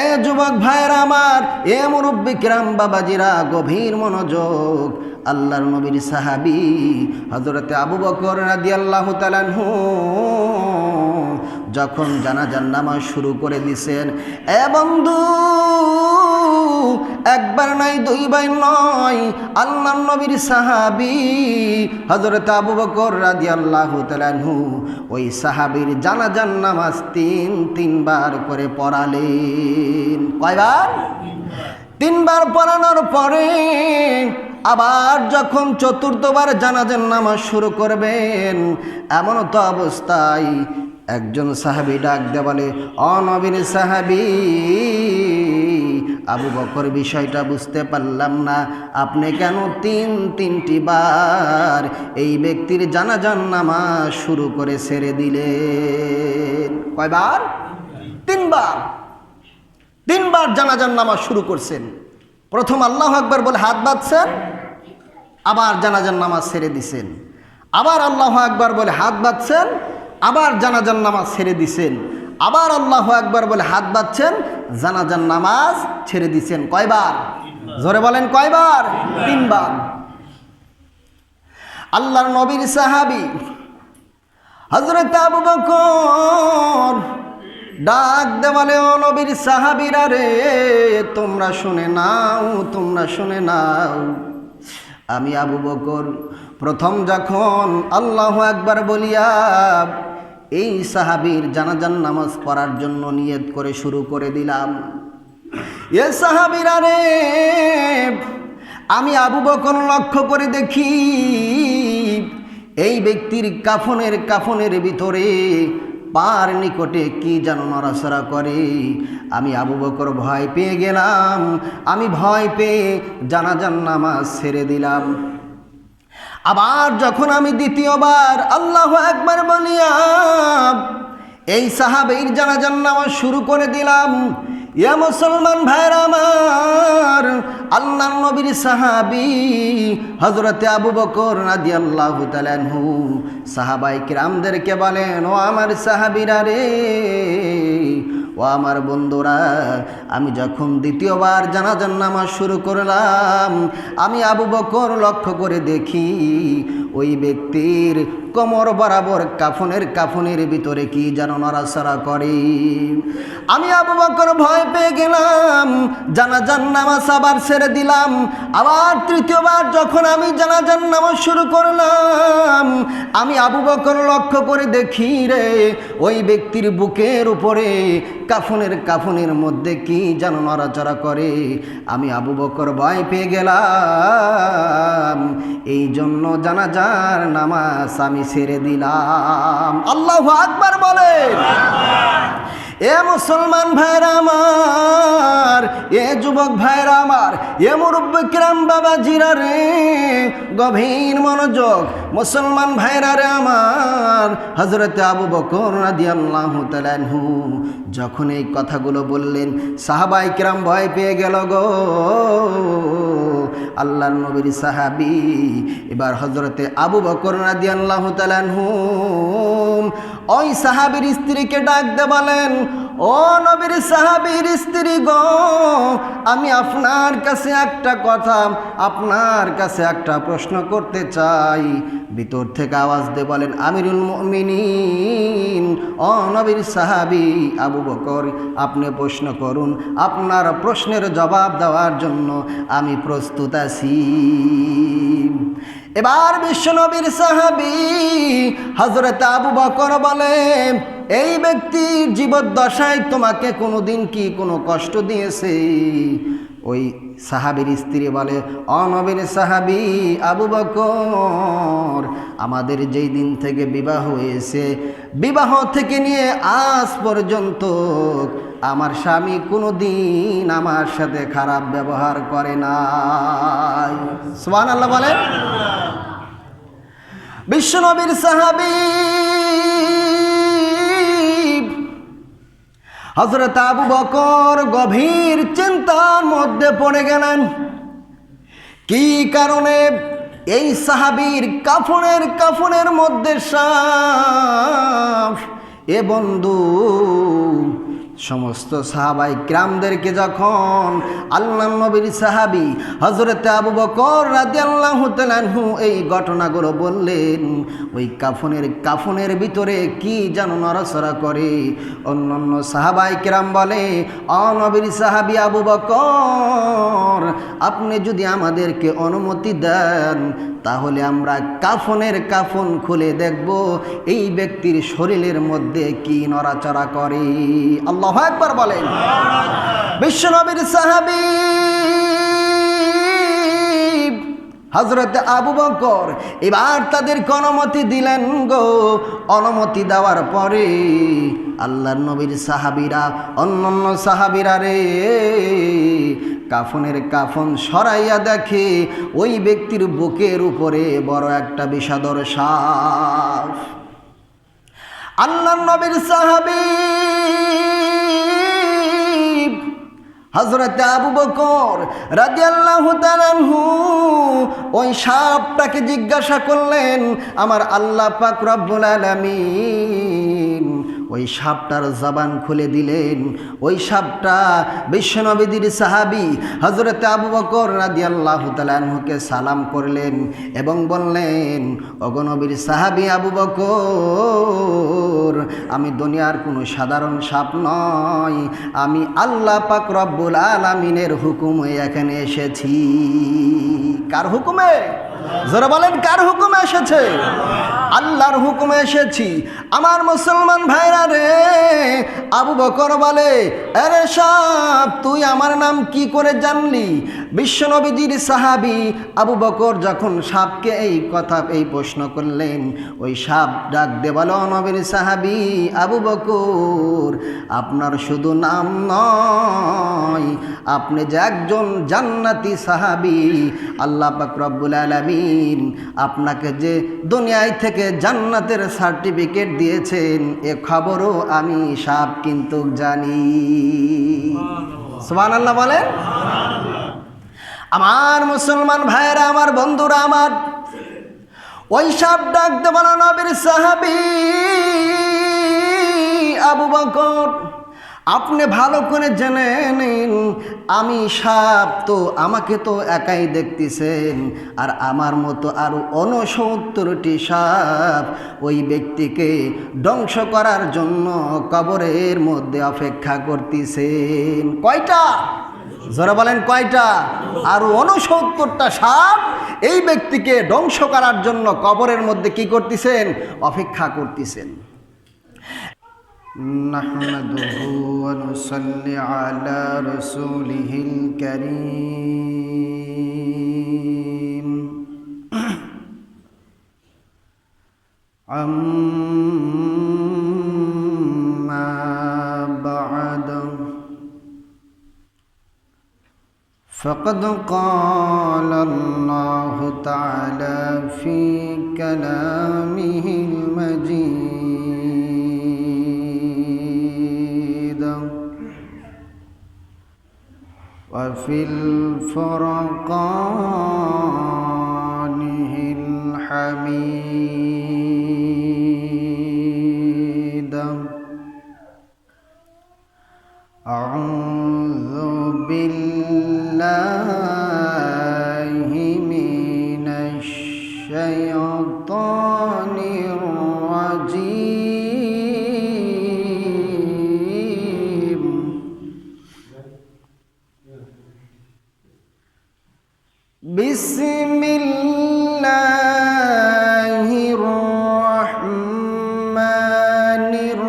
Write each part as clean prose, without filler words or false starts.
এ যুবক ভাইরা আমার, এ মুরব্বি কিরাম বাবাজিরা, গভীর মনোযোগ। আল্লাহর নবীর সাহাবী হযরতে আবু বকর রাদিয়াল্লাহু তাআলা আনহু যখন জানাজার নামাজ শুরু করে দিয়েছেন, এ বন্ধু, একবার নয় দুইবার নয়, আল্লাহর নবীর সাহাবী হযরত আবু বকর রাদিয়াল্লাহু তাআলা আনহু ওই সাহাবীর জানাজার নামাজ তিনবার করে পড়ালেন। কয়বার? তিনবার পড়ানোর পরে আবার যখন চতুর্থবার জানাজার নামাজ শুরু করবেন, এমন তো অবস্থায় একজন সাহাবী ডাক দিয়ে বলে, ও নবীর সাহাবী আবু বকর, বিষয়টা বুঝতে পারলাম না, আপনি কেন তিনটি বার এই ব্যক্তির জানাজার নামাজ শুরু করে ছেড়ে দিলেন? কয়বার? তিনবার জানাজার নামাজ শুরু করছেন। প্রথম আল্লাহু আকবার বলে হাত বাঁধছেন, আবার জানাজার নামাজ ছেড়ে দিছেন। আবার আল্লাহু আকবার বলে হাত বাঁধছেন, আবার জানাজার নামাজ ছেড়ে দিছেন। আবার আল্লাহু আকবার বলে হাত বাঁধছেন, জানাজার নামাজ ছেড়ে দিছেন। কয়বার? জোরে বলেন, কয়বার? তিনবার। আল্লাহর নবীর সাহাবী হযরত আবু বকর ডাক দে বলে, ও নবীর সাহাবীরা রে, তোমরা শুনে নাও, আমি আবু বকর প্রথম যখন আল্লাহু আকবার বলিয়া এই সাহাবীর জানাজার নামাজ পড়ার জন্য নিয়ত করে শুরু করে দিলাম, এ সাহাবীরা রে, আমি আবু বকর লক্ষ্য করে দেখি এই ব্যক্তির কাফনের ভিতরে পার নিকটে কি যেন নড়াচড়া করে। আমি আবু বকর ভয় পেয়ে গেলাম, আমি ভয় পেয়ে জানাজার নামাজ ছেড়ে দিলাম। আবার যখন আমি দ্বিতীয়বার আল্লাহু আকবার বলিয়া এই সাহাবীর জানাজার নামাজ শুরু করে দিলাম, ইয়া মুসলমান ভাইরা আমার, আল্লাহর নবীর সাহাবী হযরতে আবু বকর রাদিয়াল্লাহু তাআলা আনহু সাহাবায়ে কিরামদেরকে বলেন, ও আমার সাহাবীরা রে, ও আমার বন্ধুরা, আমি যখন দ্বিতীয়বার জানাজার নামাজ শুরু করলাম, আমি আবু বকর লক্ষ্য করে দেখি ওই ব্যক্তির কোমর বরাবর কাফনের ভিতরে কি যেন নড়াচড়া করে। আমি আবু বকর ভয় পেয়ে গেলাম, জানাজার নামাজ আবার ছেড়ে দিলাম। আবার তৃতীয়বার যখন আমি জানাজার নামাজ শুরু করলাম, আমি আবু বকর লক্ষ্য করে দেখি রে, ওই ব্যক্তির বুকের উপরে কাফনের মধ্যে কি যেন নড়াচড়া করে। আমি আবু বকর ভয় পেয়ে গেলাম, এই জন্য জানাজার নামাজ আমি ছেড়ে দিলাম। আল্লাহু আকবার বলেন। এ মুসলমান ভাইরা আমার, এ যুবক ভাইরা আমার, এ মুরব্বি কিরাম বাবাজিরা রে, গভীর মনোযোগ। মুসলমান ভাইরা রে আমার, হযরতে আবু বকর রাদিয়াল্লাহু তাআলা আনহু যখন এই কথাগুলো বললেন, সাহাবায়ে কিরাম ভয় পেয়ে গেল গো। আল্লাহর নবীর সাহাবী এবার হযরতে আবু বকর রাদিয়াল্লাহু তাআলা আনহু ওই সাহাবীর স্ত্রীকে ডাক দিয়ে বলেন, ও নবীর সাহাবীর স্ত্রী গো, আমি আপনার কাছে একটা প্রশ্ন করতে চাই। ভিতর থেকে আওয়াজ দিয়ে বলেন, আমিরুল মুমিনিন, ও নবীর সাহাবী আবু বকর, আপনি প্রশ্ন করুন, আপনার প্রশ্নের জবাব দেওয়ার জন্য আমি প্রস্তুত আছি। এবার বিশ্বনবীর সাহাবী হযরত আবু বকর বলেন, এই ব্যক্তির জীবদ্দশায় তোমাকে কোনোদিন কি কোনো কষ্ট দিয়েছে? ওই সাহাবীর স্ত্রী বলে, ও নবীর সাহাবী আবু বকর, আমাদের যেই দিন থেকে বিবাহ হয়েছে, বিবাহ থেকে নিয়ে আজ পর্যন্ত আমার স্বামী কোনোদিন আমার সাথে খারাপ ব্যবহার করে নাই। সুবহানাল্লাহ বলেন। বিশ্বনবীর সাহাবী হযরত আবু বকর গভীর চিন্তার মধ্যে পড়ে গেলেন। কি কারণে এই সাহাবীর কাফনের মধ্যে সাপ? এ বন্ধু, সমস্ত সাহাবাই কিরামদেরকে যখন আল্লাহর নবীর সাহাবী হযরতে আবু বকর রাদিয়াল্লাহু তাআলা আনহু এই ঘটনাগুলো বললেন, ওই কাফনের ভিতরে কি যেন নড়াচড়া করে। অন্যান্য সাহাবাই কিরাম বলে, ও নবীর সাহাবী আবু বকর, আপনি যদি আমাদেরকে অনুমতি দেন তাহলে আমরা কাফন খুলে দেখব এই ব্যক্তির শরীরের মধ্যে কি নড়াচড়া করে। আল্লাহু আকবার বলেন। বিশ্বনবীর সাহাবী হযরত আবু বকর এবার তাদেরকে অনুমতি দিলেন গো। অনুমতি দেওয়ার পরে আল্লাহর নবীর সাহাবীরা, অন্যান্য সাহাবীরা রে কাফন সরাইয়া দেখে ওই ব্যক্তির বুকের উপরে বড় একটা বিষাদর সাপ। আল্লাহর নবীর সাহাবী হযরত আবু বকর রাদিয়াল্লাহু তাআলা আনহু ওই সাপটাকে জিজ্ঞাসা করলেন, আমার আল্লাহ পাক রব্বুল আলামিন ওই সাপটার জবান খুলে দিলেন। ওই সাপটা বিশ্বনবীর সাহাবী হযরত আবু বকর রাদিয়াল্লাহু তাআলা আনহুকে সালাম করলেন এবং বললেন, ওগো নবীর সাহাবী আবু বকর, আমি দুনিয়ার কোনো সাধারণ সাপ নয়, আমি আল্লাহ পাক রব্বুল আলামিনের হুকুমে এখানে এসেছি। কার হুকুমে? যারা বলেন কার হুকুমে এসেছে? আল্লাহর হুকুমে এসেছি। আমার মুসলমান ভাইরা রে, আবু বকর বলে, আরে সাপ, তুই আমার নাম কি করে জানলি? বিশ্বনবীর সাহাবী আবু বকর যখন সাপকে এই প্রশ্ন করলেন, ওই সাপ ডাক দে বল, নবীর সাহাবী আবু বকর, আপনার শুধু নাম নয়, আপনি যে একজন জান্নাতি সাহাবী, আল্লাহ পাক রব্বুল আলামিন আপনাকে যে দুনিয়ায় থেকে জান্নাতের সার্টিফিকেট দিয়েছেন, এ খবরও আমি সাপ কিন্তু জানি। সুবহানাল্লাহ বলেন। আমার মুসলমান ভাইয়েরা, আমার বন্ধুরা, আমার ওই সাপ ডাক দেওয়া নবীর সাহাবী আবু বকর, আপনি ভালো করে জেনে নিন, আমি সাপ তো, আমাকে তো একাই দেখতেছেন, আর আমার মতো আরো 69টি সাপ ওই ব্যক্তিকে ধ্বংস করার জন্য কবরের মধ্যে অপেক্ষা করতেছেন। কয়টা? যারা বলেন কয়টা? আরো 69টা সাপ এই ব্যক্তিকে ধ্বংস করার জন্য কবরের মধ্যে কি করতেছেন? অপেক্ষা করতেছেন। নাহমাদুহু ওয়া নুসাল্লি আলা রাসূলিহিল কারীম। আম্মা বা'দ, ফাকাদ ক্বালা আল্লাহু তাআলা ফি কালামিহিল মাজিদ ওয়া ফিল ফুরকানিহিল হামিদ। আউযু বিল্লাহি মিনাশ শাইতানির রাজীম। বিসমিল্লাহির রাহমানির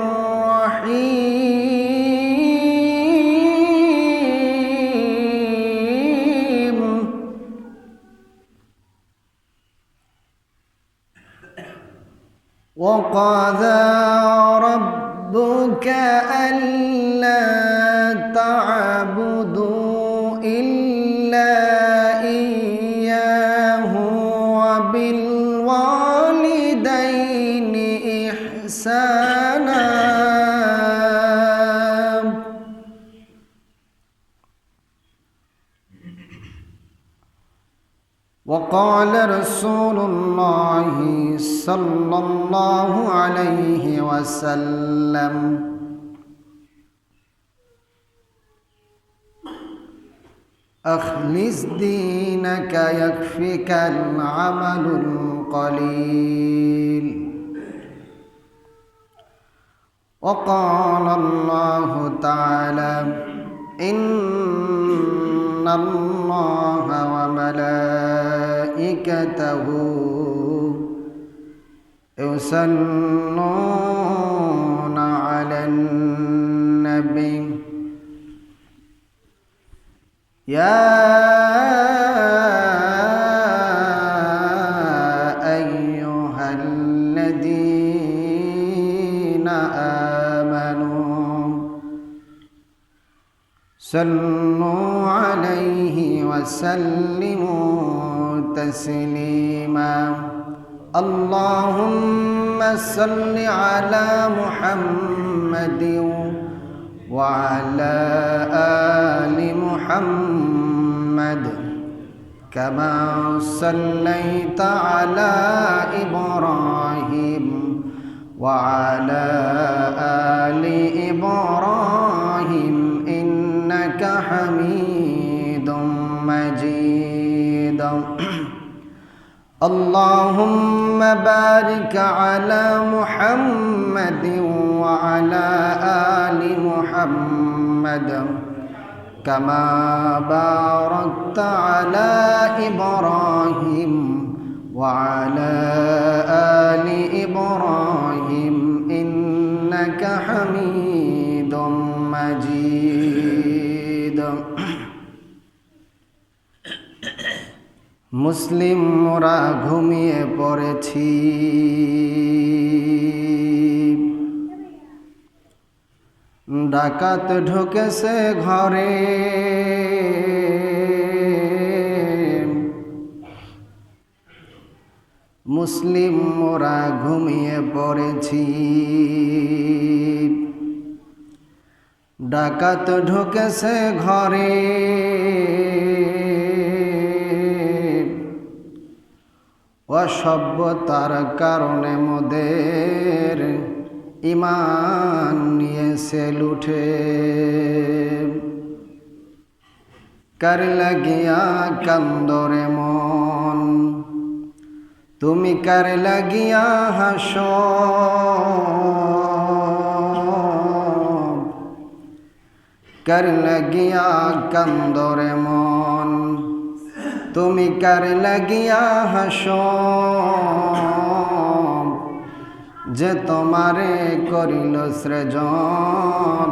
রাহিম। وقضى ربك ألا تعبدوا إلا إياه وبالوالدين إحسانا وقال رسول الله صلى الله عليه وسلم أخلص دينك يكفك العمل القليل. وقال الله تعالى إن الله وملائكته يصلون على النبي يا أيها الذين آمنوا صلوا عليه وسلموا تسليما. اللهم صل على محمد وعلى آل محمد كما صليت على إبراهيم وعلى آل إبراهيم إنك حميد مجيد. اللهم بارك على محمد وعلى آل محمد كما باركت على إبراهيم وعلى آل إبراهيم إنك حميد مجيد. মুসলিম মোরা ঘুমিয়ে পড়েছি, ডাকাত ঢুকেছে ঘরে, মুসলিম মোরা ঘুমিয়ে পড়েছি, ডাকাত ঢুকেছে ঘরে, অসভ্যতার কারণে মোদের ঈমান নিয়েছে লুঠে। কার লাগিয়া কান্দরে মন, তুমি কার লাগিয়া হাসো, কার লাগিয়া কান্দরে মন, তুমি কার লাগিয়া হাসো, যে তোমারে করিল সৃজন,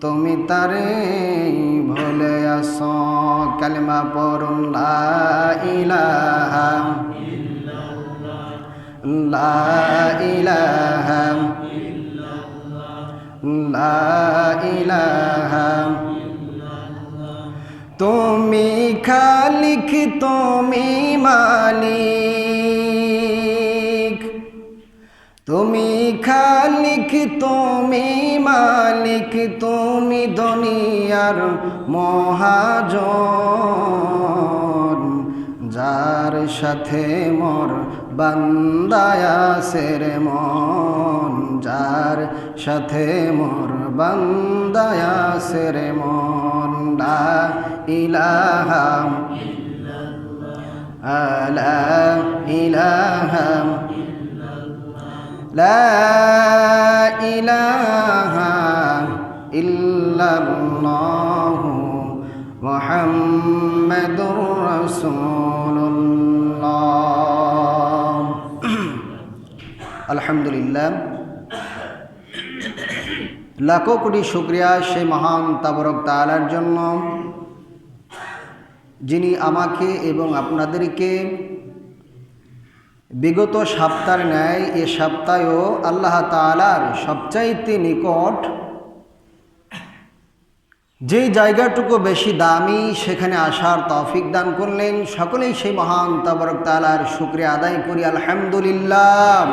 তুমি তারে ভুলে আসো। কালিমা পড়ুন লা ইলাহা ইল্লাল্লাহ, লা ইলাহা ইল্লাল্লাহ, লা ইলাহা। তুমি খালিক তুমি মালিক, তুমি খালিক তুমি মালিক, তুমি দুনিয়ার মহাজন, যার সাথে মোর বান্দায় আছে রে মন, যার সাথে মোর বান্দায় আছে রে মন। লা ইলাহা ইল্লাল্লাহ, লা ইলাহা লা ইলাহা ইল্লাল্লাহ মুহাম্মাদুর রাসূলুল্লাহ। আলহামদুলিল্লাহ, লাখো কোটি শুকরিয়া সেই মহান তাবারক তাআলার জন্য, যিনি আমাকে এবং আপনাদেরকে বিগত সপ্তাহের ন্যায় এ সপ্তাহেও আল্লাহ তাআলার সবচাইতে নিকট যেই জায়গাটুকু বেশি দামি সেখানে আসার তৌফিক দান করলেন। সকলেই সেই মহান তাবারক তাআলার শুকরিয়া আদায় করি আলহামদুলিল্লাহ।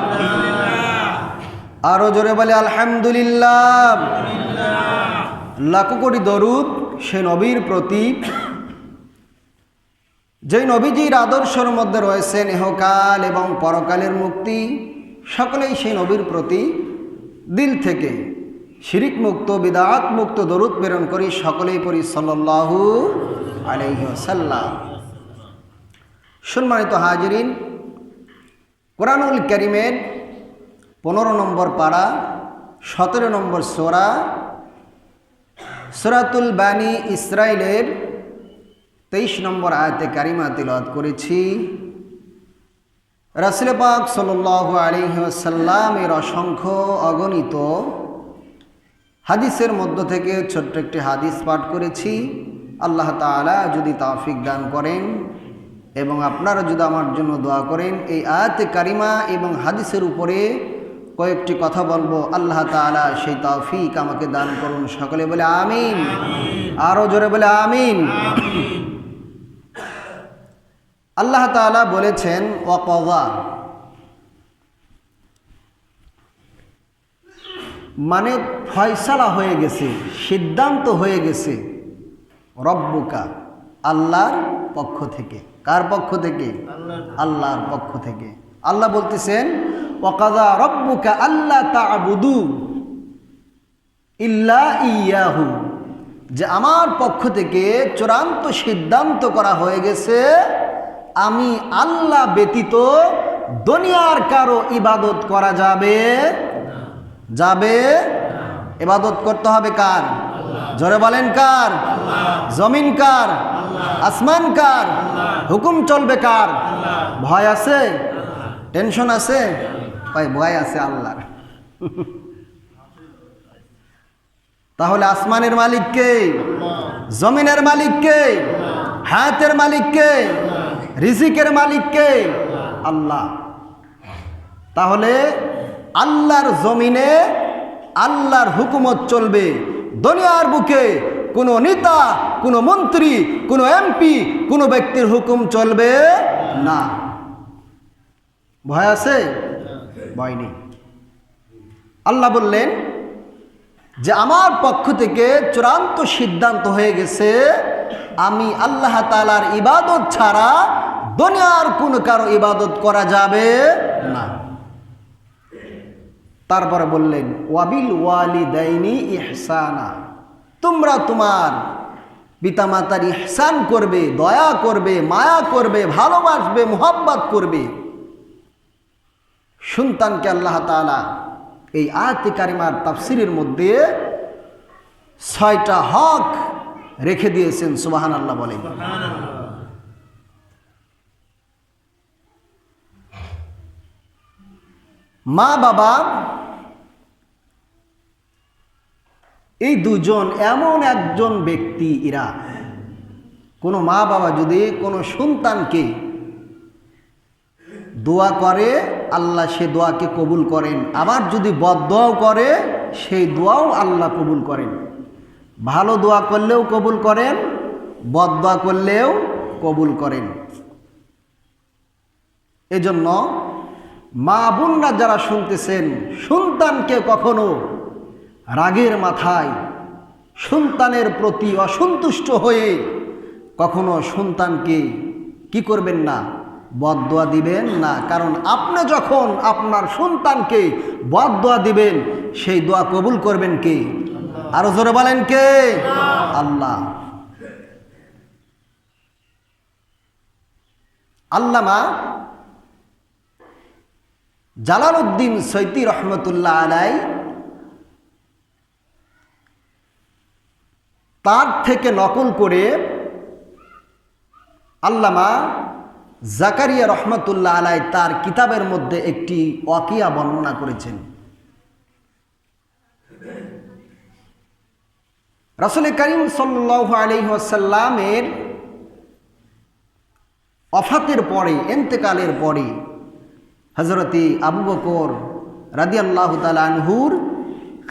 আরো জোরে বলে আলহামদুলিল্লাহ। লাখো কোটি দরুদ সে নবীর প্রতি, যেই নবীজির আদর্শের মধ্যে রয়েছেন ইহকাল এবং পরকালের মুক্তি। সকলেই সেই নবীর প্রতি দিল থেকে শিরিক মুক্ত বিদআত মুক্ত দরুদ প্রেরণ করি, সকলেই পড়ি সাল্লাল্লাহু আলাইহি ওয়াসাল্লাম। সম্মানিত হাজিরিন, কোরআনুল কারীমের 15 নম্বর পারা 17 নম্বর সূরা সূরাতুল বানী ইসরাইলের 23 নম্বর আয়াতে কারিমা তিলাওয়াত করেছি। রাসূল পাক সাল্লাল্লাহু আলাইহি ওয়াসাল্লামের অসংখ্য অগণিত হাদিসের মধ্য থেকে ছোট্ট একটি হাদিস পাঠ করেছি। আল্লাহ তাআলা যদি তৌফিক দান করেন এবং আপনারা যদি আমার জন্য দোয়া করেন, এই আয়াতে কারিমা এবং হাদিসের উপরে কয়েকটি কথা বলবো। আল্লাহ তাআলা সেই তৌফিক আমাকে দান করুন। সকলে বলে আমিন। আরো জোরে বলে আমিন। আল্লাহ তাআলা বলেছেন ওয়াকাযা, মানে ফয়সালা হয়ে গেছে, সিদ্ধান্ত হয়ে গেছে। রব্বুকা, আল্লাহর পক্ষ থেকে। কার পক্ষ থেকে? আল্লাহর পক্ষ থেকে। আল্লাহ বলতেছেন ওয়াকাযা রব্বুকা আল্লা তা'বুদু ইল্লা ইয়াহু, যে আমার পক্ষ থেকে চূড়ান্ত সিদ্ধান্ত করা হয়ে গেছে, আমি আল্লাহ ব্যতীত দুনিয়ার কারো ইবাদত করা যাবে যাবে ইবাদত করতে হবে কার? জোরে বলেন কার? জমিন কার? আসমান কার? হুকুম চলবে কার? ভয় আছে? টেনশন আছে? ভাই ভয় আছে আল্লাহর। তাহলে আসমানের মালিক কে? জমিনের মালিক কে? হায়াতের মালিক কে? রিজিকের মালিক কে? আল্লাহ। তাহলে আল্লাহর জমিনে আল্লাহর হুকুমত চলবে। দুনিয়ার বুকে কোনো নেতা, কোনো মন্ত্রী, কোনো এমপি, কোনো ব্যক্তির হুকুম চলবে না। ভয় আছে? ভয় নেই। আল্লাহ বললেন যে আমার পক্ষ থেকে চূড়ান্ত সিদ্ধান্ত হয়ে গেছে, আমি আল্লাহ তাআলার ইবাদত ছাড়া দুনিয়ার কোনো কারো ইবাদত করা যাবে না। তারপরে বললেন ওয়াবিল ওয়ালিদাইনি ইহসানা, তোমরা তোমার পিতামাতার ইহসান করবে, দয়া করবে, মায়া করবে, ভালোবাসবে, মুহাব্বত করবে। সন্তানকে আল্লাহ তাআলা এই আয়াতে কারিমার তাফসীরের মধ্যে 6টা হক রেখে দিয়েছেন। সুবহানাল্লাহ বলেন। মা বাবা এই দুজন এমন একজন ব্যক্তি, এরা কোনো মা বাবা যদি কোনো সন্তানকে দোয়া করে, আল্লাহ সে দোয়াকে কবুল করেন। আবার যদি বদদোয়াও করে, সেই দোয়াও আল্লাহ কবুল করেন। ভালো দোয়া করলেও কবুল করেন, বদদোয়া করলেও কবুল করেন। এজন্য মা বোনরা যারা শুনতেছেন, সন্তানকে কখনো রাগের মাথায় সন্তানের প্রতি অসন্তুষ্ট হয়ে কখনো সন্তানকে কি করবেন না? বদদোয়া দিবেন না। কারণ আপনি যখন আপনার সন্তানকে বদদোয়া দিবেন, সেই দোয়া কবুল করবেন কে? আরো জোরে বলেন কে? আল্লাহ। আল্লামা জালালউদ্দিন সৈয়দী রহমতুল্লাহ আলাইহি তার থেকে নকল করে আল্লামা জাকারিয়া রহমতুল্লাহ আলাইহি তার কিতাবের মধ্যে একটি ওয়াকিয়া বর্ণনা করেছেন। রাসূল করিম সাল্লাল্লাহু আলাইহি ওয়াসাল্লামের ওফাতের পরে, ইন্তেকালের পরে হযরতে আবু বকর রাদিয়াল্লাহু তাআলা আনহুর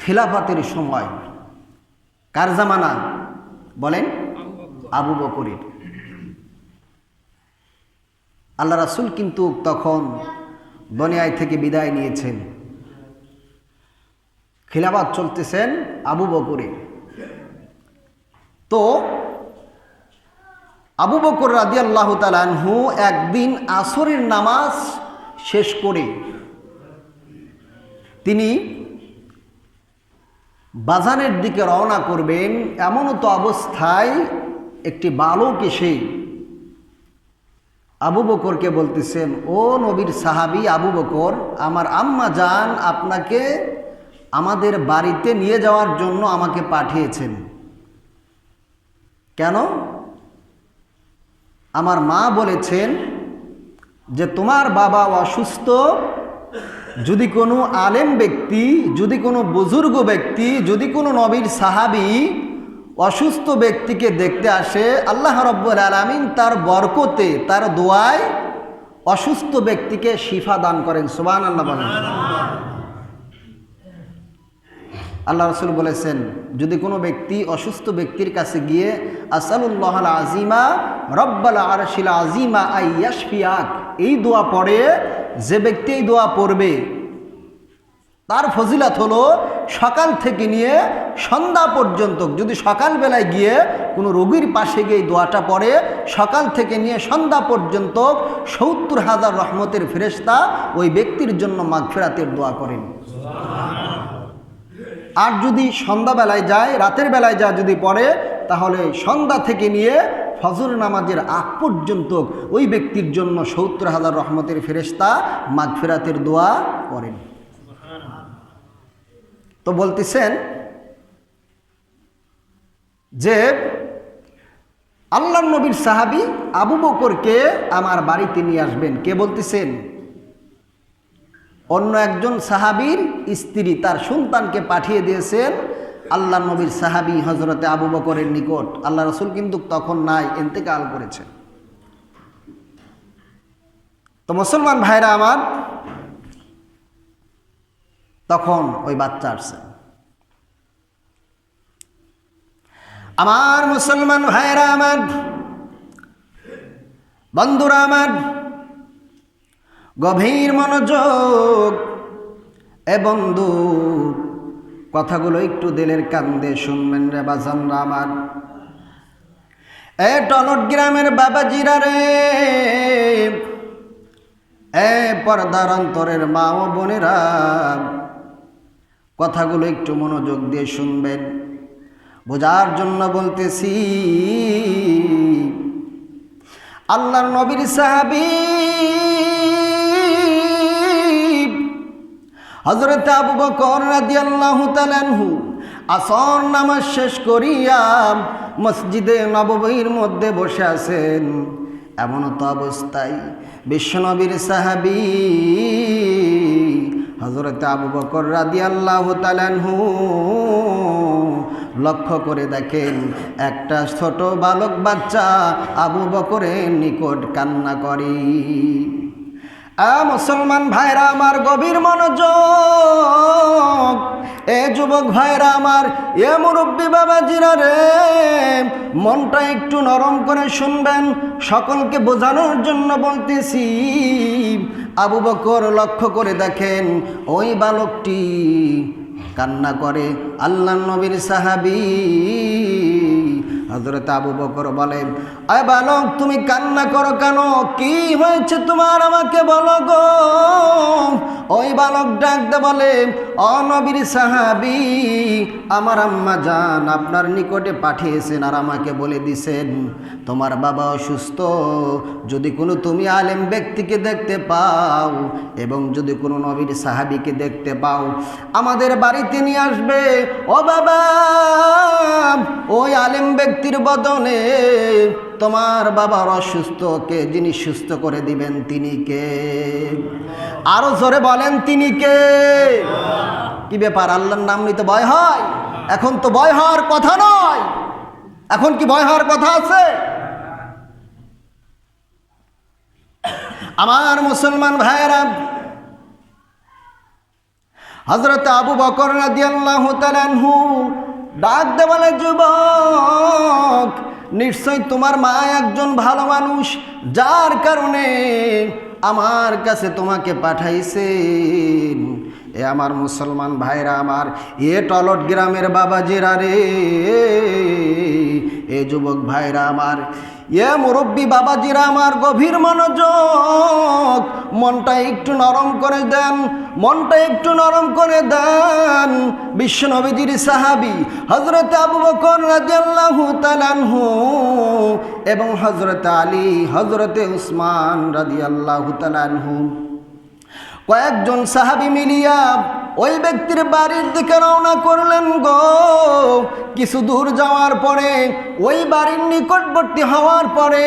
খিলাফতের সময়, কার জামানা বলেন? আবু বকরের। আল্লাহ রাসূল কিন্তু তখন দুনিয়া থেকে বিদায় নিয়েছেন, খিলাফত চলতেছেন আবু বকরে। তো আবু বকর রাদিয়াল্লাহু তাআলা আনহু একদিন আসরের নামাজ শেষ করে তিনি বাজারের দিকে রওনা করবেন, এমন তো অবস্থায় একটি বালক এসে আবু বকরকে বলতেছেন, ও নবীর সাহাবী আবু বকর, আমার আম্মা জান আপনাকে আমাদের বাড়িতে নিয়ে যাওয়ার জন্য আমাকে পাঠিয়েছেন। কেন? আমার মা বলেছেন যে তোমার বাবা অসুস্থ, যদি কোনো আলেম ব্যক্তি, যদি কোনো বুজুর্গ ব্যক্তি, যদি কোনো নবীর সাহাবী অসুস্থ ব্যক্তিকে দেখতে আসে, আল্লাহ রাব্বুল আলামিন তার বরকতে, তার দোয়ায় অসুস্থ ব্যক্তিকে শিফা দান করেন। সুবহানাল্লাহ বলেন। আল্লাহ রাসূল বলেছেন, যদি কোনো ব্যক্তি অসুস্থ ব্যক্তির কাছে গিয়ে আসআলুল্লাহাল আজিমা রব্বাল আরশিল আজিমা আইয়াশফিয়াক, এই দোয়া পড়ে, যে ব্যক্তি এই দোয়া পড়বে তার ফজিলত হলো সকাল থেকে নিয়ে সন্ধ্যা পর্যন্ত, যদি সকালবেলায় গিয়ে কোনো রোগীর পাশে গিয়ে এই দোয়াটা পড়ে, সকাল থেকে নিয়ে সন্ধ্যা পর্যন্ত ৭০,০০০ রহমতের ফেরেশতা ওই ব্যক্তির জন্য মাগফিরাতের দোয়া করেন। আর যদি সন্ধ্যাবেলায় যায়, রাতের বেলায় যা যদি পড়ে, তাহলে সন্ধ্যা থেকে নিয়ে ফজর নামাজের আগ পর্যন্ত ওই ব্যক্তির জন্য ৭০,০০০ রহমতের ফেরেশতা মাগফিরাতের দোয়া করেন। তো বলতেছেন যে আল্লাহর নবীর সাহাবী আবু বকরকে আমার বাড়িতে নিয়ে আসবেন। কে বলতেছেন? অন্য একজন সাহাবীর স্ত্রী তার সন্তানকে পাঠিয়ে দিয়েছেন আল্লাহর নবীর সাহাবী হযরতে আবু বকরের নিকট। আল্লাহ রাসূল কিন্তু তখন নাই, ইন্তেকাল করেছেন। তো মুসলমান ভাইরা আমার, তখন ওই বাচ্চা আসছে। আমার মুসলমান ভাইরা আমার, বন্ধুরা আমার, গভীর মনোযোগ এ বন্ধু, কথাগুলো একটু দিলের কান দিয়ে শুনবেন রে বাজানরা আমার। এ টনট গ্রামের বাবাজিরা রে, এ পর্দার অন্তরের মা ও বোনেরা, কথাগুলো একটু মনোযোগ দিয়ে শুনবেন, বোঝার জন্য বলতেছি। আল্লাহর নবীর সাহাবী হযরত আবু বকর রাদিয়াল্লাহু তাআলা আনহু আসর নামাজ শেষ করিয়া মসজিদে নববীর মধ্যে বসে আছেন। এমন তো অবস্থায় বিশ্বনবীর সাহাবী হযরত আবু বকর রাদিয়াল্লাহু তাআলা আনহু লক্ষ্য করে দেখেন একটা ছোট বালক বাচ্চা আবু বকরের নিকট কান্না করে। মুসলমান ভাইরা আমার, গভীর মনোযোগ, এ যুবক ভাইরা আমার, এ মুরব্বী বাবাজিরা রে, মনটা একটু নরম করে শুনবেন, সকলকে বোঝানোর জন্য বলতেছি। আবু বকর লক্ষ্য করে দেখেন ওই বালকটি কান্না করে। আল্লাহর নবীর সাহাবী হযরত আবু বকর বলেন, আয় বালক, তুমি কান্না করো কেন? কি হয়েছে তোমার, আমাকে বলো গো। ওই বালক ডাকতে বলে, ও নবীর সাহাবী, আমার আম্মা জান আপনার নিকটে পাঠিয়েছেন আর আমাকে বলে দিছেন তোমার বাবা অসুস্থ, যদি কোনো তুমি আলেম ব্যক্তিকে দেখতে পাও এবং যদি কোনো নবীর সাহাবীকে দেখতে পাও আমাদের বাড়িতে নিয়ে আসবে। ও বাবা, ওই আলেম ব্যক্তির বদলে তোমার বাবার অসুস্থকে যিনি সুস্থ করে দিবেন তিনি কে? আরো জোরে বলেন, তিনি কে? কি ব্যাপার, আল্লাহর নাম নিতে ভয় হয়? এখন তো ভয় হওয়ার কথা নয়। এখন কি ভয় হওয়ার কথা আছে? আমার মুসলমান ভাইয়েরা, হযরত আবু বকর রাদিয়াল্লাহু তাআলা আনহু ডাক দে বলে, যুবক, নিশ্চয় তোমার মা একজন ভালো মানুষ, যার কারণে আমার কাছে তোমাকে পাঠাইছেন। এ আমার মুসলমান ভাইরা আমার, এ টলট গ্রামের বাবাজিরা রে, এ যুবক ভাইরা আমার, এ মুরব্বী বাবাজিরা আমার, গভীর মনোযোগ, মনটা একটু নরম করে দেন, মনটা একটু নরম করে দেন। বিশ্বনবীজির সাহাবী হযরত আবু বকর রাদিয়াল্লাহু তাআলা আনহু এবং হযরত আলী, হযরত উসমান রাদিয়াল্লাহু তাআলা আনহু, কয়েকজন সাহাবী মিলিয়া ওই ব্যক্তির বাড়ির দিকে রওনা করলেন গো। কিছু দূর যাওয়ার পরে, ওই বাড়ির নিকটবর্তী হওয়ার পরে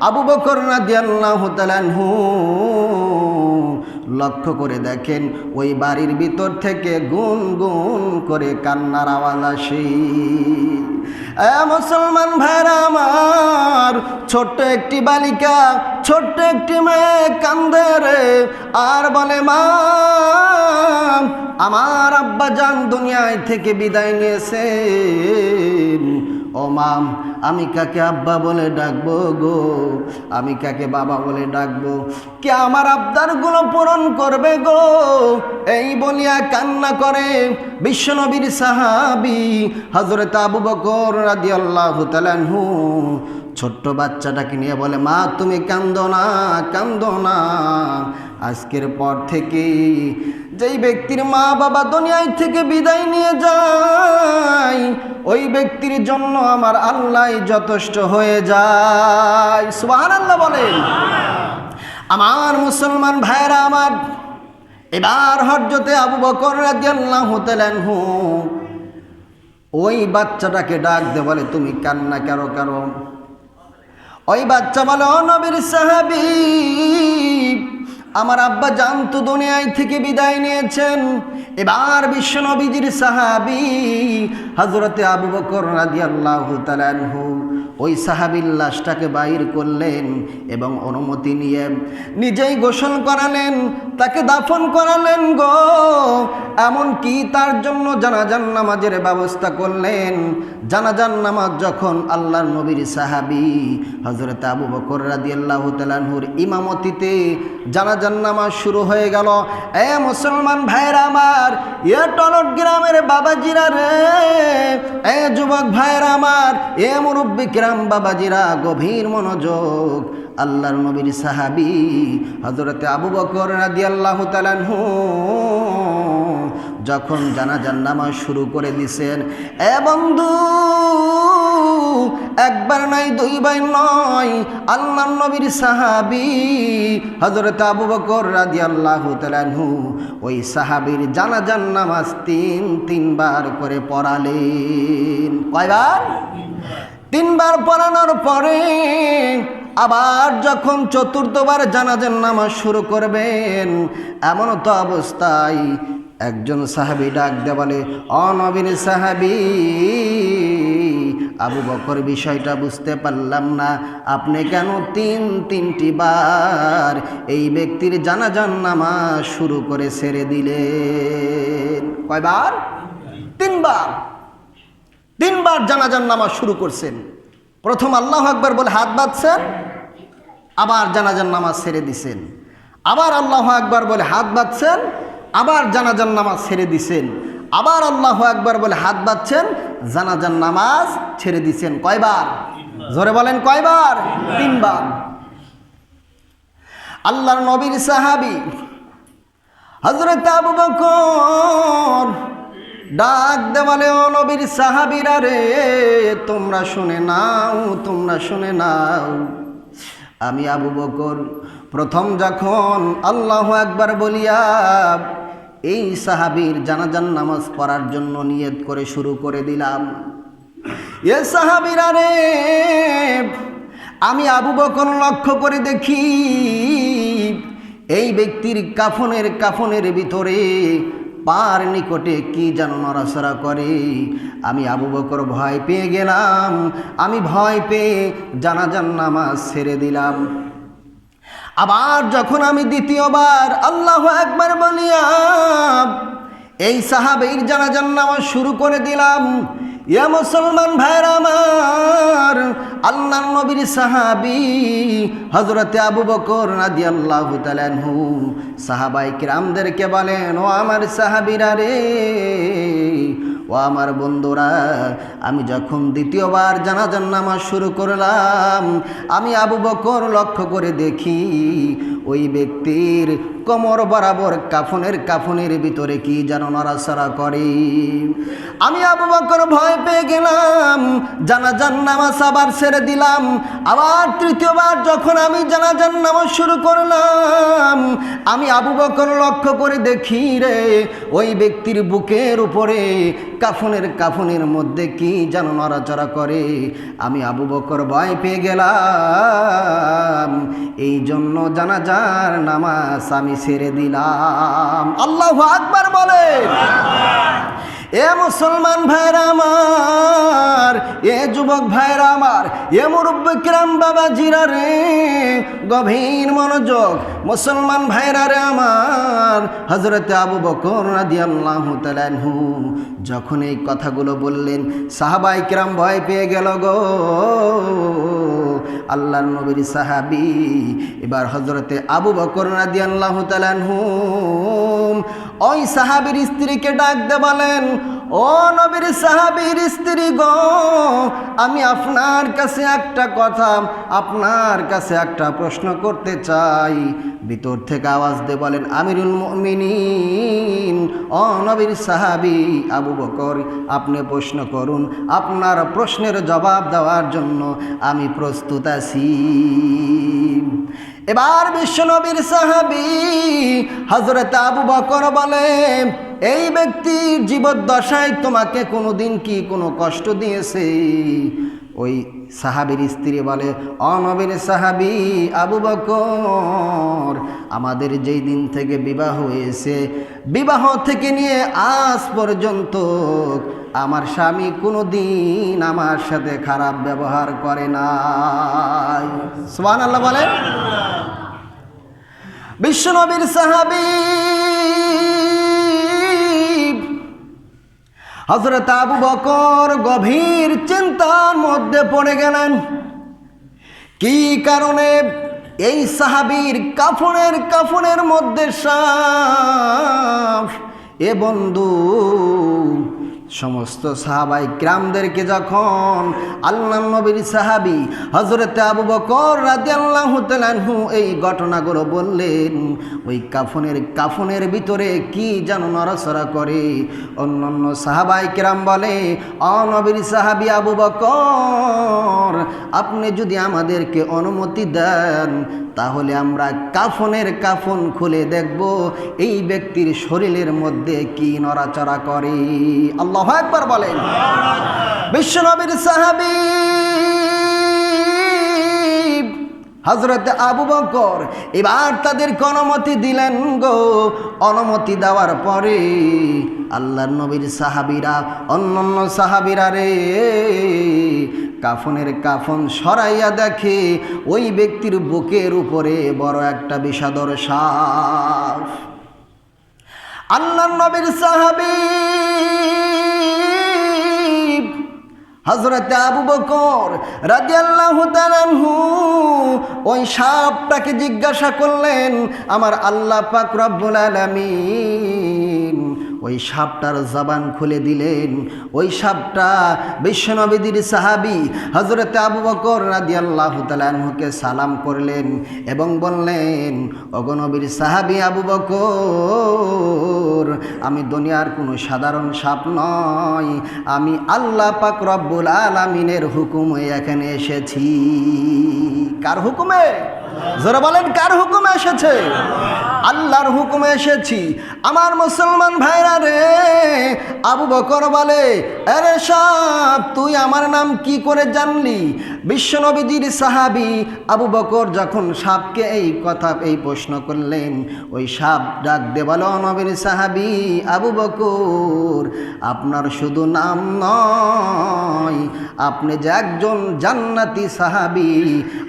আবু বকর রাদিয়াল্লাহু তাআলা আনহু লক্ষ্য করে দেখেন ওই বাড়ির ভিতর থেকে গুনগুন করে কান্নার আওয়াজ আসে। মুসলমান ভাইরা আমার, ছোট্ট একটি বালিকা, ছোট্ট একটি মেয়ে কান্দে রে, আর বলে মা, আমার আব্বা জান দুনিয়ায় থেকে বিদায় নিয়েছেন। ও মা, আমি কাকে আব্বা বলে ডাকবো গো, আমি কাকে বাবা বলে ডাকবো, কে আমার আবদারগুলো পূরণ করবে গো? এই বলিয়া কান্না করে বিশ্বনবীর সাহাবী হযরত আবু বকর রাদিয়াল্লাহু তাআলা আনহু ছোট্ট বাচ্চাটাকে নিয়ে বলে, মা তুমি কান্দো না, কান্দো না, আজকের পর থেকে যেই ব্যক্তির মা বাবা দুনিয়ায় থেকে বিদায় নিয়ে যায়, ওই ব্যক্তির জন্য আমার আল্লাহ যথেষ্ট হয়ে যায়। সুবহানাল্লাহ বলেন। আমার মুসলমান ভাইরা আমার, এবার হযরতে আবু বকর রাদিয়াল্লাহু তাআলা আনহু ওই বাচ্চাটাকে ডাক দিয়ে বলে, তুমি কান্না কেন করো? ওই বাচ্চা বলে, ও নবীর সাহাবী, আমার আব্বা জান তো দুনিয়ায় থেকে বিদায় নিয়েছেন। এবার বিশ্বনবীজির সাহাবী হযরতে আবু বকর রাদিয়াল্লাহু তাআলা আনহু ওই সাহাবীর লাশটাকে বাইর করলেন এবং অনুমতি নিয়ে নিজেই গোসল করালেন, তাকে দাফন করালেন গো। এমনকি তার জন্য জানাজার নামাজের ব্যবস্থা করলেন। জানাজার নামাজ যখন আল্লাহর নবীর সাহাবী হযরত আবু বকর রাদিয়াল্লাহু তাআলা আনহুর ইমামতিতে জানাজার নামাজ শুরু হয়ে গেল। এ মুসলমান ভাইরা আমার, এ টলট গ্রামের বাবাজিরা রে, এ যুবক ভাইরা আমার, এ মুরব্বী কিরাম বাবাজিরা, গভীর মনোযোগ। আল্লাহর নবীর সাহাবী হযরতে আবু বকর রাদিয়াল্লাহু তাআলা আনহু যখন জানাজার নামাজ শুরু করে দিয়েছেন, এ বন্ধু, একবার নাই দুইবার নয়, আল্লাহর নবীর সাহাবী হযরত আবু বকর রাদিয়াল্লাহু তাআলা আনহু ওই সাহাবীর জানাজার নামাজ তিনবার করে পড়ালেন। কয়বার? তিনবার পড়ানোর পরে আবার যখন চতুর্থবার জানাজার নামাজ শুরু করবেন, এমন তো অবস্থায় একজন সাহাবী ডাক দিয়ে বলে, ও নবীর সাহাবী, আবু বকর, বিষয়টা বুঝতে পারলাম না, আপনি কেন তিনটি বার এই ব্যক্তির জানাজার নামাজ শুরু করে ছেড়ে দিলেন? কয়বার? তিনবার জানাজার নামাজ শুরু করছেন। প্রথম আল্লাহু আকবার বলে হাত বাঁধছেন, আবার জানাজার নামাজ ছেড়ে দিছেন, আবার আল্লাহু আকবার বলে হাত বাঁধছেন, আবার জানাজার নামাজ ছেড়ে দিছেন, আবার আল্লাহু আকবার বলে হাত বাঁধছেন, জানাজার নামাজ ছেড়ে দিছেন। কয়বার? জোরে বলেন, কয়বার? তিনবার। আল্লাহর নবীর সাহাবী হযরত আবু বকর ডাক দে বলে, ও নবীর সাহাবীরা রে, তোমরা শুনে নাও, তোমরা শুনে নাও। আমি আবু বকর প্রথম যখন আল্লাহু আকবার বলিয়া এই সাহাবীর জানাজার নামাজ পড়ার জন্য নিয়ত করে শুরু করে দিলাম, এ সাহাবীরা রে, আমি আবু বকর লক্ষ্য করে দেখি এই ব্যক্তির কাফনের ভিতরে পার নিকটে কি যেন নড়াচড়া করে। আমি আবু বকর ভয় পেয়ে গেলাম, আমি ভয় পেয়ে জানাজার নামাজ ছেড়ে দিলাম। আবার যখন আমি দ্বিতীয়বার আল্লাহু আকবার বলিয়া এই সাহাবীর জানাজার নামাজ শুরু করে দিলাম, ইয়া মুসলমান ভাইরা আমার, আল্লাহর নবীর সাহাবী হযরতে আবু বকর রাদিয়াল্লাহু তাআলা আনহু সাহাবায়ে কিরামদেরকে বলেন, ও আমার সাহাবীরা রে, ও আমার বন্ধুরা, আমি যখন দ্বিতীয়বার জানাজার নামাজ শুরু করলাম, আমি আবু বকর লক্ষ্য করে দেখি ওই ব্যক্তির কোমর বরাবর কাফনের ভিতরে কি যেন নড়াচড়া করে। আমি আবু বকর ভয় পেয়ে গেলাম, জানাজার নামাজ আবার ছেড়ে দিলাম। আবার তৃতীয়বার যখন আমি জানাজার নামাজ শুরু করলাম, আমি আবু বকর লক্ষ্য করে দেখি রে, ওই ব্যক্তির বুকের উপরে কাফনের মধ্যে কি যেন নড়াচড়া করে। আমি আবু বকর ভয় পেয়ে গেলাম, এই জন্য জানাজার নামাজ আমি ছেড়ে দিলাম। আল্লাহু আকবার বলে। এ মুসলমান ভাইরা আমার, এ যুবক ভাইরা আমার, এ মুরব্বি কিরাম বাবাজিরা রে, গভীর মনোযোগ। মুসলমান ভাইরা রে আমার, হযরতে আবু বকর রাদিয়াল্লাহু তাআলা আনহু যখন এই কথাগুলো বললেন, সাহাবায়ে কিরাম ভয় পেয়ে গেল গো। আল্লাহর নবীর সাহাবী এবার হযরতে আবু বকর রাদিয়াল্লাহু তাআলা আনহু ওই সাহাবীর স্ত্রীকে ডাক দিয়ে বলেন, ও নবীর সাহাবীর স্ত্রী গো, আমি আপনার কাছে একটা কথা, আপনার কাছে একটা প্রশ্ন করতে চাই। ভিতর থেকে আওয়াজ দিয়ে বলেন, আমিরুল মুমিনিন, ও নবীর সাহাবী আবু বকর, আপনি প্রশ্ন করুন, আপনার প্রশ্নের জবাব দেওয়ার জন্য আমি প্রস্তুত আছি। এবার বিশ্বনবীর সাহাবী হযরত আবু বকর বলে, এই ব্যক্তির জীবদ্দশায় তোমাকে কোনোদিন কি কোনো কষ্ট দিয়েছে? ওই সাহাবীর স্ত্রী বলে, নবীর সাহাবী আবু বকর, আমাদের যেই দিন থেকে বিবাহ হয়েছে, বিবাহ থেকে নিয়ে আজ পর্যন্ত আমার স্বামী কোনো দিন আমার সাথে খারাপ ব্যবহার করে নাই। সুবহানাল্লাহ বলেন। বিশ্বনবীর সাহাবী হযরত আবু বকর গভীর চিন্তার মধ্যে পড়ে গেলেন। কি কারণে এই সাহাবীর কাফনের মধ্যে সাপ? এ বন্ধু, সমস্ত সাহাবায়ে কিরামদেরকে যখন আল্লাহর নবীর সাহাবী হযরতে আবু বকর রাদিয়াল্লাহু তাআলা আনহু এই ঘটনাগুলো বললেন, ওই কাফনের ভিতরে কি যেন নড়াচড়া করে। অন্যান্য সাহাবায়ে কিরাম বলে, নবীর সাহাবী আবু বকর, আপনি যদি আমাদেরকে অনুমতি দেন, তাহলে আমরা কাফন খুলে দেখব এই ব্যক্তির শরীরের মধ্যে কি নড়াচড়া করে। আল্লাহু আকবার বলেন। বিশ্বনবীর সাহাবী হযরত আবু বকর এবার তাদেরকে অনুমতি দিলেন গো। অনুমতি দেওয়ার পরে আল্লাহর নবীর সাহাবীরা, অন্যান্য সাহাবীরা রে, কাফন সরাইয়া দেখে ওই ব্যক্তির বুকের উপরে বড় একটা বিষাদর সাপ। আল্লাহর নবীর সাহাবী হযরত আবু বকর রাদিয়াল্লাহু তাআলা আনহু ওই সাপটাকে জিজ্ঞাসা করলেন, আমার আল্লাহ পাক রব্বুল আলামিন ওই সাপটার জবান খুলে দিলেন। ওই সাপটা বিশ্বনবীর সাহাবী হযরত আবু বকর রাদিয়াল্লাহু তাআলা আনহুকে সালাম করলেন এবং বললেন, ওগো নবীর সাহাবী আবু বকর, আমি দুনিয়ার কোনো সাধারণ সাপ নয়, আমি আল্লাহ পাক রব্বুল আলামিনের হুকুমে এখানে এসেছি। কার হুকুমে? যারা বলেন কার হুকুমে এসেছে? আল্লাহর হুকুমে এসেছি। আমার মুসলমান ভাইরা রে, আবু বকর বলে, আরে সাপ, তুই আমার নাম কি করে জানলি? বিশ্বনবীর সাহাবী আবু বকর যখন সাপকে এই প্রশ্ন করলেন, ওই সাপ ডাক দে বলো, নবীর সাহাবী আবু বকর, আপনার শুধু নাম নয়, আপনি যে একজন জান্নাতি সাহাবী,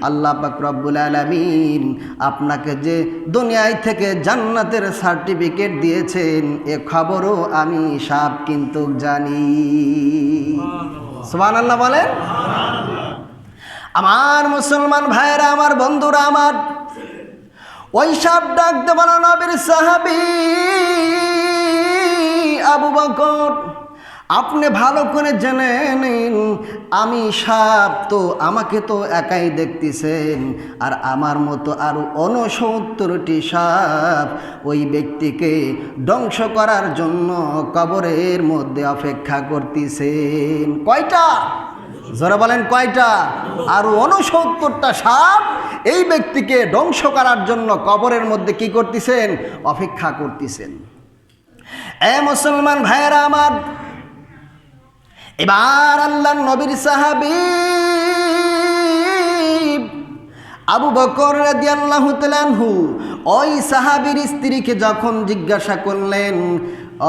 আল্লাহ পাক রব্বুল আলামিন আপনাকে যে দুনিয়ায় থেকে জান্নাতের সার্টিফিকেট দিয়েছেন, এ খবরও আমি সাপ কিন্তু জানি। সুবহানাল্লাহ বলেন। আমার মুসলমান ভাইরা, আমার বন্ধুরা, আমার ওই সাপ ডাকতে বলো নবীর সাহাবী আবু বকর, আপনি ভালো করে জেনে নিন, আমি সাপ তো আমাকে তো একাই দেখতেছেন, আর আমার মতো আরো 69টি সাপ ওই ব্যক্তিকে ধ্বংস করার জন্য কবরের মধ্যে অপেক্ষা করতেছেন। কয়টা? জোরে বলেন কয়টা? আরো 69টা সাপ এই ব্যক্তিকে ধ্বংস করার জন্য কবরের মধ্যে কি করতেছেন? অপেক্ষা করতেছেন। এ মুসলমান ভাইরা আমার, এবার আল্লাহর নবীর সাহাবী আবু বকর রাদিয়াল্লাহু তাআলা আনহু ওই সাহাবীর স্ত্রীকে যখন জিজ্ঞাসা করলেন,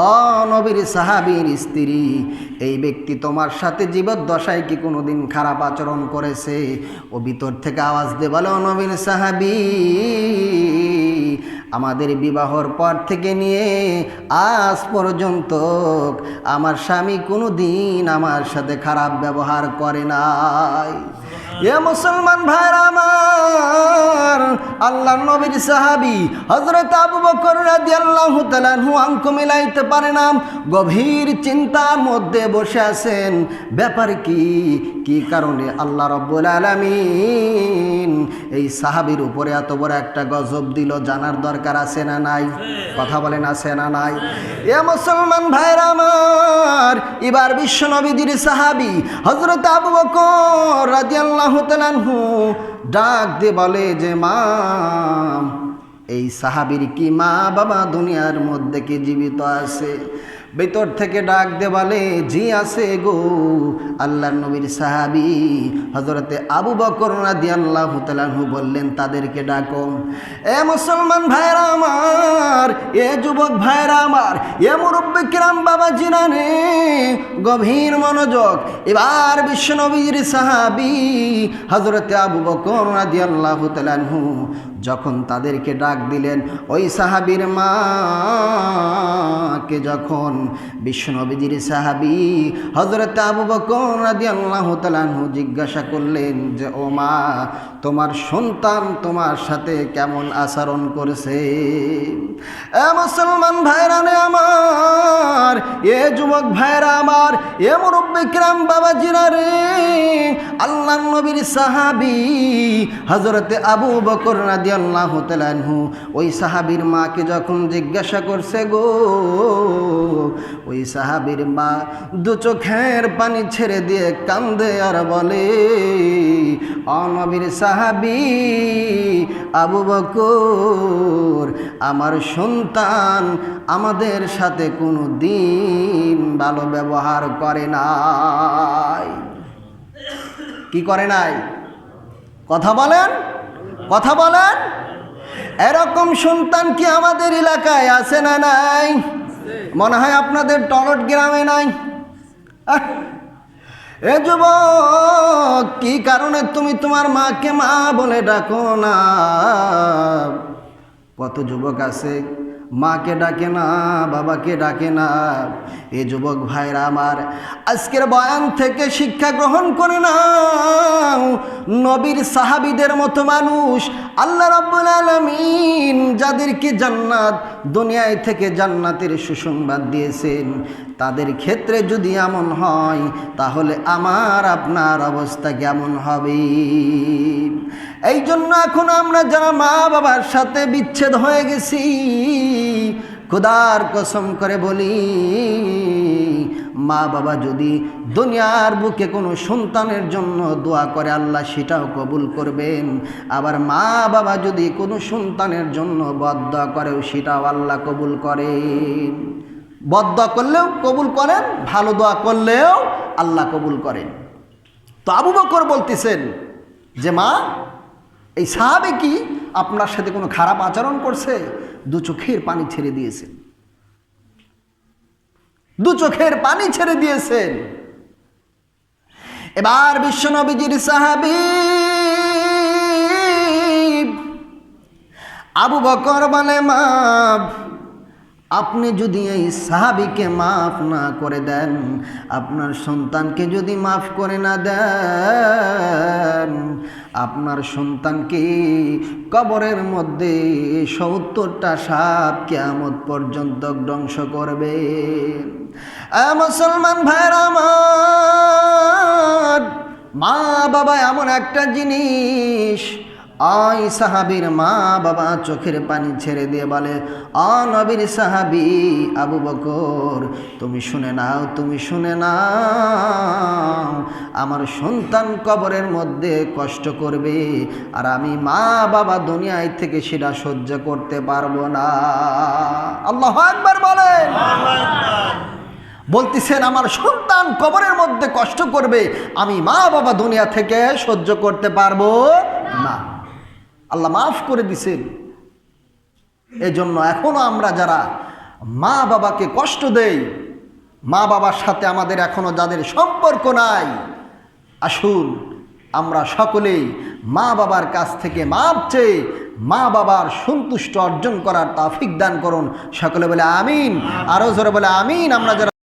ও নবীর সাহাবীর স্ত্রী, এই ব্যক্তি তোমার সাথে জীবদ্দশায় কি কোনোদিন খারাপ আচরণ করেছে? ও ভিতর থেকে আওয়াজ দিয়ে বলে, ও নবীর সাহাবী, আমাদের বিবাহর পর থেকে নিয়ে আজ পর্যন্ত আমার স্বামী কোনো দিন আমার সাথে খারাপ ব্যবহার করে নাই। এ মুসলমান ভাইরা আমার, আল্লাহর নবীর সাহাবী হযরত আবু বকর রাদিয়াল্লাহু তাআলা আনহু অঙ্ক মিলাইতে পারে না, গভীর চিন্তার মধ্যে বসে আছেন। ব্যাপার কি কারণে আল্লাহ রাব্বুল আলামিন এই সাহাবীর উপরে এত বড় একটা গজব দিল, জানার দরকার আছে না নাই? কথা বলেন, আছে না নাই? এ মুসলমান ভাইরা আমার, এবার বিশ্ব নবীজির সাহাবী হযরত আবু বকর রাদিয়াল্লাহু তাআলা আনহু ডাক দিয়ে বলে যে, মা, এই সাহাবীর কি মা বাবা দুনিয়ার মধ্যে কি জীবিত আছে? ভিতর থেকে ডাক দিয়ে বলে, জি আছে গো। আল্লাহর নবীর সাহাবী হযরতে আবু বকর রাদিয়াল্লাহু তাআলা আনহু বললেন, তাদেরকে ডাকো। এ মুসলমান ভাইরা আমার, এ যুবক ভাইরা আমার, এ মুরব্বি কিরাম বাবাজিরা রে, গভীর মনোযোগ। এবার বিশ্ব নবীর সাহাবী হযরতে আবু বকর রাদিয়াল্লাহু তাআলা আনহু যখন তাদেরকে ডাক দিলেন, ওই সাহাবীর মাকে যখন বিশ্বনবীজির সাহাবী হযরত আবু বকর রাদিয়াল্লাহু তাআলা আনহু জিজ্ঞাসা করলেন যে, ও মা, তোমার সন্তান তোমার সাথে কেমন আচরণ করেছে? এ মুসলমান ভাইরা রে আমার, এ যুবক ভাইরা আমার, এ মুরব্বি কিরাম বাবাজিরা রে, আল্লাহর নবীর সাহাবী হযরতে আবু বকর রাদিয়াল্লাহু তাআলা আনহু ওই সাহাবীর মাকে যখন জিজ্ঞাসা করছে গো, ওই সাহাবীর মা দু চোখের পানি ছেড়ে দিয়ে কান্দে আর বলে, ও নবীর সাহাবী আবু বকর, আমার সন্তান আমাদের সাথে কোনো দিন ভালো ব্যবহার করে নাই। কি করে নাই? কথা বলেন, কথা বলেন। এরকম সন্তান কি আমাদের এলাকায় আছে না নাই? মনে হয় আপনাদের টলট গ্রামে নাই। এ যুবক, কি কারণে তুমি তোমার মাকে মা বলে ডাকো না? কত যুবক আছে মাকে ডাকে না, বাবাকে ডাকে না। এ যুবক ভাইরা আমার, আজকের বয়ান থেকে শিক্ষা গ্রহণ করে নাও, নবীর সাহাবীদের মতো মানুষ আল্লাহ রাব্বুল আলামিন যাদেরকে জান্নাত, দুনিয়ায় থেকে জান্নাতের সুসংবাদ দিয়েছেন, তাদের ক্ষেত্রে যদি এমন হয়, তাহলে আমার আপনার অবস্থা কেমন হবে? এই জন্য এখন আমরা যারা মা বাবার সাথে বিচ্ছেদ হয়ে গেছি, খোদার কসম করে বলি, মা বাবা যদি দুনিয়ার বুকে কোনো সন্তানের জন্য দোয়া করে, আল্লাহ সেটাও কবুল করবেন। আবার মা বাবা যদি কোনো সন্তানের জন্য বদদোয়া করেও সেটাও আল্লাহ কবুল করেন। বদদোয়া করলেও কবুল করেন, ভালো দোয়া করলেও আল্লাহ কবুল করেন। তো আবু বকর বলতেছেন যে, মা, এই সাহাবী কি আপনার সাথে কোনো খারাপ আচরণ করছে? দু চোখের পানি ছেড়ে দিয়েছেন, দু চোখের পানি ছেড়ে দিয়েছেন। এবার বিশ্বনবীজির সাহাবী আবু বকর বলে, মা, আপনি যদি এই সাহাবীকে মাফ না করে দেন, আপনার সন্তানকে যদি মাফ করে না দেন, আপনার সন্তানকে কবরের মধ্যে 70টা সাপ কিয়ামত পর্যন্ত ধ্বংস করবে। মুসলমান ভাইরা আমার, মা বাবা এমন একটা জিনিস। ওই সাহাবীর মা বাবা চোখের পানি ছেড়ে দিয়ে বলে, নবীর সাহাবী আবু বকর, তুমি শুনে নাও, তুমি শুনে নাও, আমার সন্তান কবরের মধ্যে কষ্ট করবে, আর আমি মা বাবা দুনিয়ায় থেকে সেটা সহ্য করতে পারবো না। আল্লাহু আকবার বলেন। বলতেছেন আমার সন্তান কবরের মধ্যে কষ্ট করবে, আমি মা বাবা দুনিয়া থেকে সহ্য করতে পারবো না। আল্লাহ মাফ করে দিছেন। এজন্য এখনো আমরা যারা মা বাবাকে কষ্ট দেই, মা বাবার সাথে আমাদের এখনো যাদের সম্পর্ক নাই, আসুন আমরা সকলেই মা বাবার কাছ থেকে মাপ চেয়ে মা বাবার সন্তুষ্ট অর্জন করার তৌফিক দান করুন। সকলে বলে আমিন, আরো জোরে বলে আমিন। আমরা যারা